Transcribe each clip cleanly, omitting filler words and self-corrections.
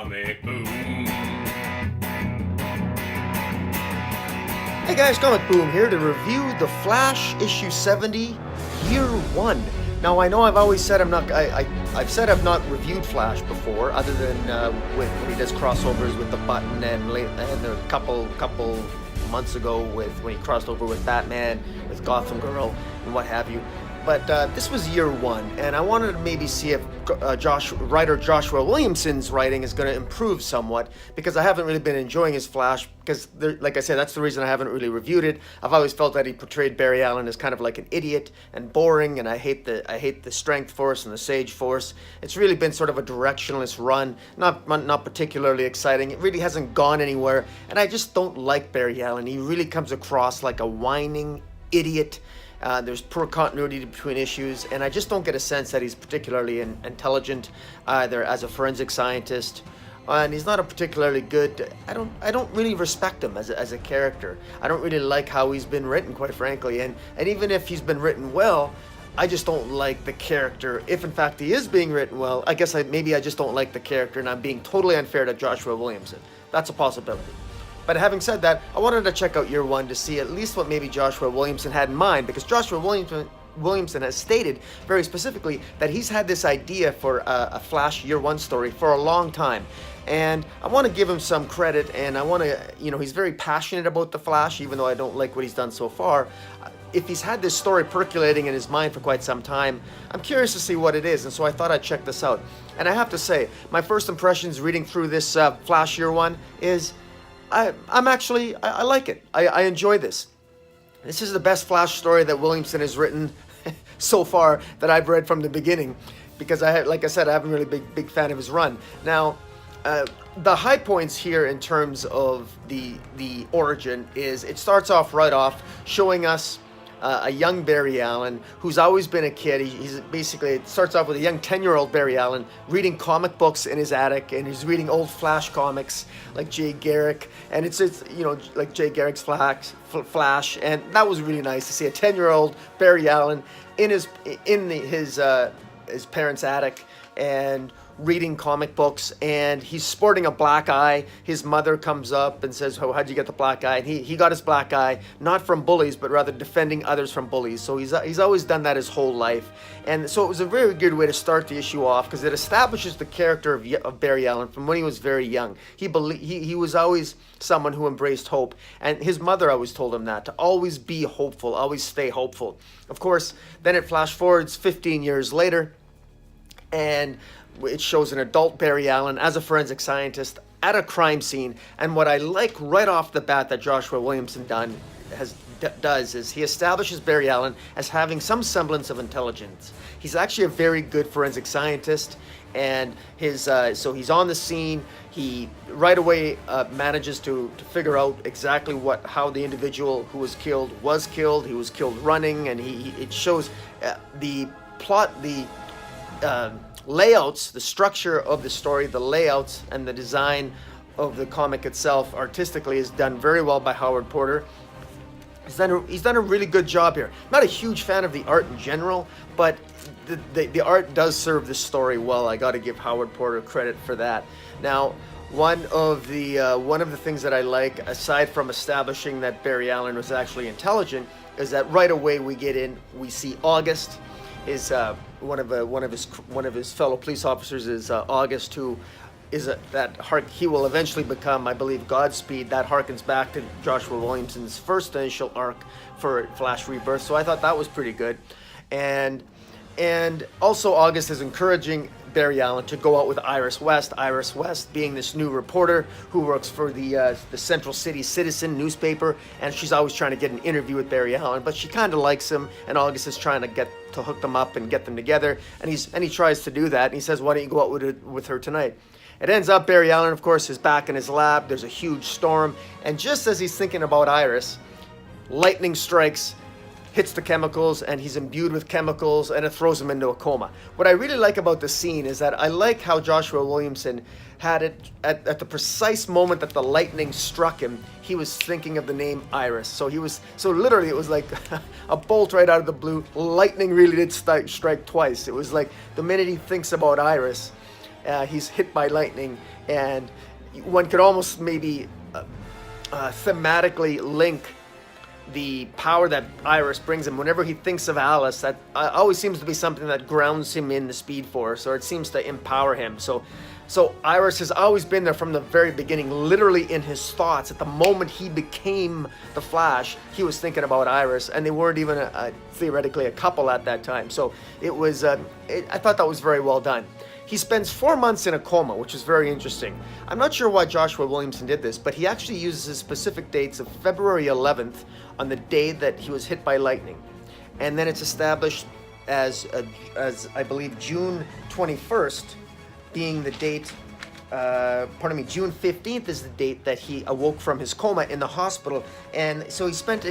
Comic Boom. Hey guys, Comic Boom here to review The Flash issue 70, year 1. Now I know I've always said I've said I've not reviewed Flash before, other than when he does crossovers with the Button and a couple months ago when he crossed over with Batman, with Gotham Girl, and what have you. But this was year 1, and I wanted to maybe see if writer Joshua Williamson's writing is going to improve somewhat, because I haven't really been enjoying his Flash, because like I said, that's the reason I haven't really reviewed it. I've always felt that he portrayed Barry Allen as kind of like an idiot and boring, and I hate the Strength Force and the Sage Force. It's really been sort of a directionless run, not particularly exciting. It really hasn't gone anywhere, and I just don't like Barry Allen. He really comes across like a whining idiot. There's poor continuity between issues, and I just don't get a sense that he's particularly intelligent, either as a forensic scientist, and he's not a particularly good. I don't really respect him as a character. I don't really like how he's been written, quite frankly, and even if he's been written well, I just don't like the character. If in fact he is being written well, I guess maybe I just don't like the character, and I'm being totally unfair to Joshua Williamson. That's a possibility. But having said that, I wanted to check out year 1 to see at least what maybe Joshua Williamson had in mind, because Joshua Williamson has stated very specifically that he's had this idea for a Flash year 1 story for a long time. And I want to give him some credit, and I want to, he's very passionate about the Flash, even though I don't like what he's done so far. If he's had this story percolating in his mind for quite some time, I'm curious to see what it is, and so I thought I'd check this out. And I have to say, my first impressions reading through this Flash year 1 is I like it. I enjoy this. This is the best Flash story that Williamson has written so far that I've read from the beginning, because like I said, I haven't really big fan of his run. Now, the high points here in terms of the origin is it starts off showing us a young Barry Allen who's always been a kid. It starts off with a young 10-year-old Barry Allen reading comic books in his attic, and he's reading old Flash comics like Jay Garrick, and it's like Jay Garrick's Flash, and that was really nice to see a 10-year-old Barry Allen in his parents' attic and reading comic books, and he's sporting a black eye. His mother comes up and says, how'd you get the black eye? And he got his black eye not from bullies, but rather defending others from bullies. So he's always done that his whole life, and so it was a very good way to start the issue off, because it establishes the character of Barry Allen from when he was very young. He was always someone who embraced hope, and his mother always told him that, to always be hopeful, always stay hopeful. Of course, then it flash forwards 15 years later, and it shows an adult Barry Allen as a forensic scientist at a crime scene. And what I like right off the bat that Joshua Williamson does is he establishes Barry Allen as having some semblance of intelligence. He's actually a very good forensic scientist, and so he's on the scene. He right away manages to figure out exactly how the individual who was killed was killed. He was killed running, and it shows the plot, layouts, the structure of the story, the layouts and the design of the comic itself artistically is done very well by Howard Porter. He's done a really good job here. Not a huge fan of the art in general, but the art does serve the story well. I got to give Howard Porter credit for that. Now, one of the things that I like, aside from establishing that Barry Allen was actually intelligent, is that right away we see August. One of his fellow police officers is August, who is he will eventually become, I believe, Godspeed. That harkens back to Joshua Williamson's first initial arc for Flash Rebirth, so I thought that was pretty good. And also August is encouraging Barry Allen to go out with Iris West. Iris West being this new reporter who works for the Central City Citizen newspaper, and she's always trying to get an interview with Barry Allen, but she kind of likes him, and August is trying to hook them up and get them together, and he tries to do that, and he says, why don't you go out with her tonight? It ends up Barry Allen, of course, is back in his lab. There's a huge storm, and just as he's thinking about Iris, lightning strikes, hits the chemicals, and he's imbued with chemicals, and it throws him into a coma. What I really like about the scene is that I like how Joshua Williamson had it at the precise moment that the lightning struck him, he was thinking of the name Iris. So literally it was like a bolt right out of the blue. Lightning really did strike twice. It was like the minute he thinks about Iris, he's hit by lightning, and one could almost maybe thematically link the power that Iris brings him. Whenever he thinks of Alice, that always seems to be something that grounds him in the Speed Force, or it seems to empower him. So Iris has always been there from the very beginning, literally in his thoughts. At the moment he became the Flash, he was thinking about Iris, and they weren't even theoretically a couple at that time. So it was, I thought that was very well done. He spends 4 months in a coma, which is very interesting. I'm not sure why Joshua Williamson did this, but he actually uses his specific dates of February 11th on the day that he was hit by lightning. And then it's established as I believe, June 21st being the date, June 15th is the date that he awoke from his coma in the hospital. And so he spent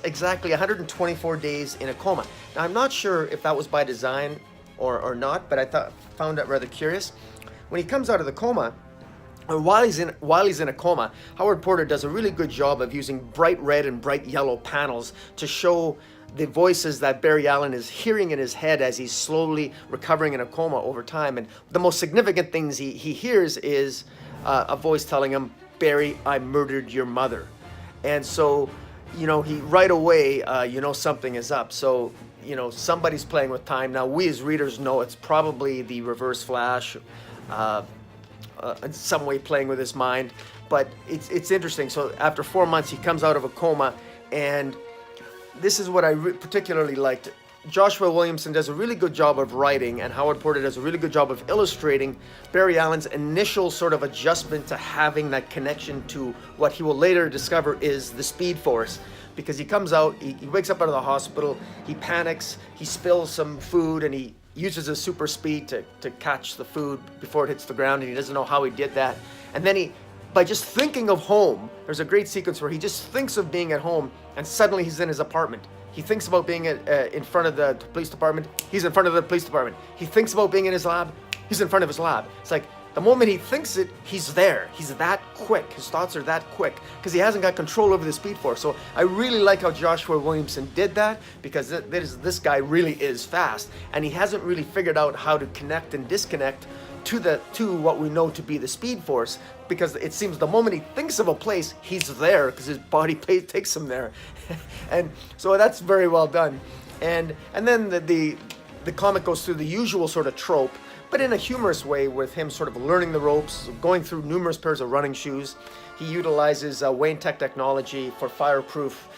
exactly 124 days in a coma. Now, I'm not sure if that was by design or not, but I found that rather curious. When he comes out of the coma, or while he's in a coma, Howard Porter does a really good job of using bright red and bright yellow panels to show the voices that Barry Allen is hearing in his head as he's slowly recovering in a coma over time. And the most significant things he hears is a voice telling him, "Barry, I murdered your mother." And so, he right away, something is up. So, somebody's playing with time. Now, we as readers know it's probably the Reverse Flash, in some way playing with his mind. But it's interesting. So after 4 months, he comes out of a coma, and this is what I particularly liked. Joshua Williamson does a really good job of writing, and Howard Porter does a really good job of illustrating Barry Allen's initial sort of adjustment to having that connection to what he will later discover is the Speed Force. Because he comes out, he wakes up out of the hospital, he panics, he spills some food, and he uses his super speed to catch the food before it hits the ground, and he doesn't know how he did that. And then by just thinking of home, there's a great sequence where he just thinks of being at home, and suddenly he's in his apartment. He thinks about being in front of the police department, he's in front of the police department. He thinks about being in his lab, he's in front of his lab. It's like, the moment he thinks it, he's there. He's that quick. His thoughts are that quick because he hasn't got control over the Speed Force. So I really like how Joshua Williamson did that, because this guy really is fast, and he hasn't really figured out how to connect and disconnect to what we know to be the Speed Force, because it seems the moment he thinks of a place, he's there because his body takes him there. And so that's very well done. And then the comic goes through the usual sort of trope, but in a humorous way, with him sort of learning the ropes, going through numerous pairs of running shoes. He utilizes Wayne Tech technology for fireproof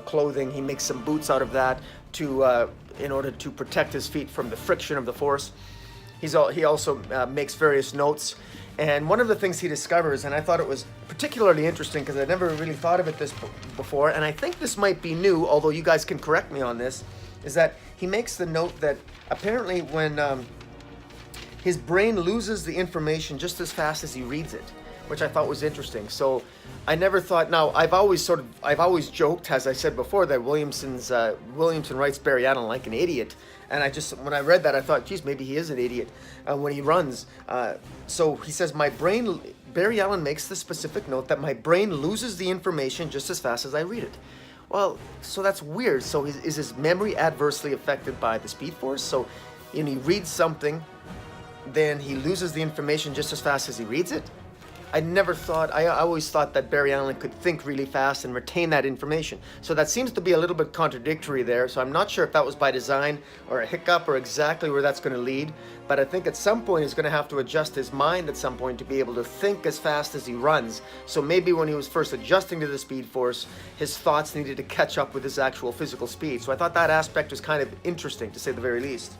clothing. He makes some boots out of that in order to protect his feet from the friction of the Force. He also makes various notes. And one of the things he discovers, and I thought it was particularly interesting because I never really thought of it before, and I think this might be new, although you guys can correct me on this, is that he makes the note that apparently when his brain loses the information just as fast as he reads it, which I thought was interesting. So I never thought. Now I've always joked, as I said before, that Williamson writes Barry Allen like an idiot, and when I read that, I thought, geez, maybe he is an idiot when he runs. So he says, Barry Allen makes the specific note that my brain loses the information just as fast as I read it. Well, so that's weird. So is his memory adversely affected by the Speed Force? So he reads something, then he loses the information just as fast as he reads it? I always thought that Barry Allen could think really fast and retain that information. So that seems to be a little bit contradictory there. So I'm not sure if that was by design or a hiccup or exactly where that's going to lead. But I think at some point he's going to have to adjust his mind at some point to be able to think as fast as he runs. So maybe when he was first adjusting to the Speed Force, his thoughts needed to catch up with his actual physical speed. So I thought that aspect was kind of interesting, to say the very least.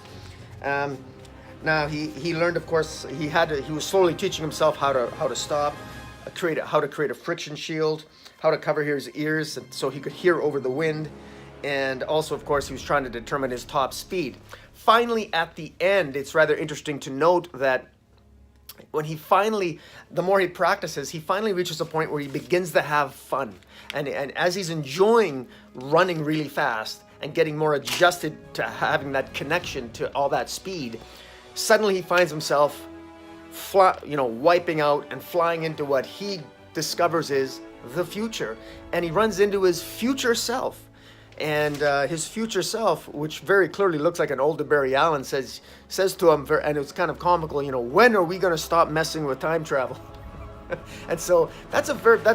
Now he learned, of course, he was slowly teaching himself how to stop, how to create a friction shield, how to cover his ears so he could hear over the wind, and also, of course, he was trying to determine his top speed. Finally, at the end, it's rather interesting to note that when the more he practices, he finally reaches a point where he begins to have fun, and as he's enjoying running really fast and getting more adjusted to having that connection to all that speed, suddenly he finds himself wiping out and flying into what he discovers is the future. And he runs into his future self. and his future self, which very clearly looks like an older Barry Allen, says to him, and it's kind of comical, when are we going to stop messing with time travel? And so that's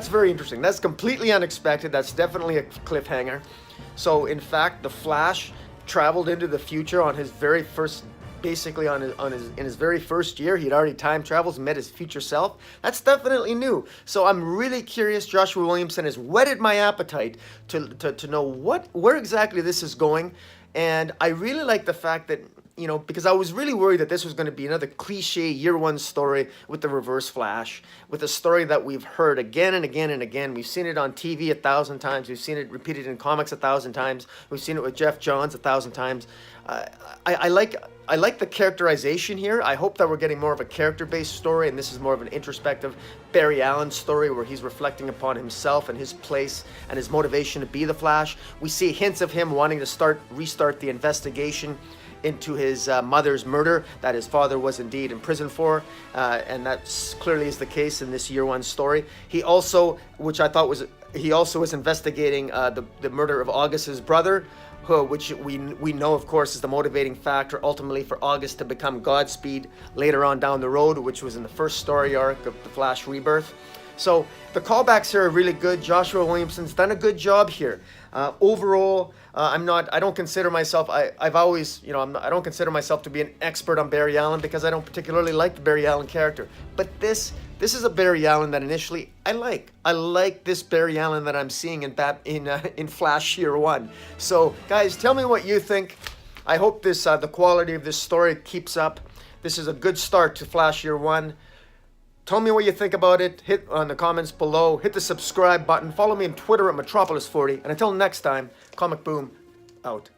very interesting. That's completely unexpected. That's definitely a cliffhanger. So in fact, the Flash traveled into the future on his very first, basically in his very first year. He'd already time traveled and met his future self. That's definitely new. So I'm really curious. Joshua Williamson has whetted my appetite to know where exactly this is going. And I really like the fact that, because I was really worried that this was going to be another cliche year one story with the Reverse Flash, with a story that we've heard again and again and again. We've seen it on TV 1,000 times. We've seen it repeated in comics 1,000 times. We've seen it with Jeff Johns 1,000 times. I like the characterization here. I hope that we're getting more of a character-based story, and this is more of an introspective Barry Allen story where he's reflecting upon himself and his place and his motivation to be the Flash. We see hints of him wanting to restart the investigation into his mother's murder that his father was indeed in prison for, and that clearly is the case in this year one story. He also was investigating the murder of August's brother, which we know, of course, is the motivating factor ultimately for August to become Godspeed later on down the road, which was in the first story arc of the Flash Rebirth. So the callbacks here are really good. Joshua Williamson's done a good job here. Overall, I don't consider myself, I don't consider myself to be an expert on Barry Allen because I don't particularly like the Barry Allen character. But this is a Barry Allen that initially I like. I like this Barry Allen that I'm seeing in Flash Year One. So guys, tell me what you think. I hope the quality of this story keeps up. This is a good start to Flash Year One. Tell me what you think about it. Hit on the comments below. Hit the subscribe button. Follow me on Twitter at Metropolis40. And until next time, Comic Boom out.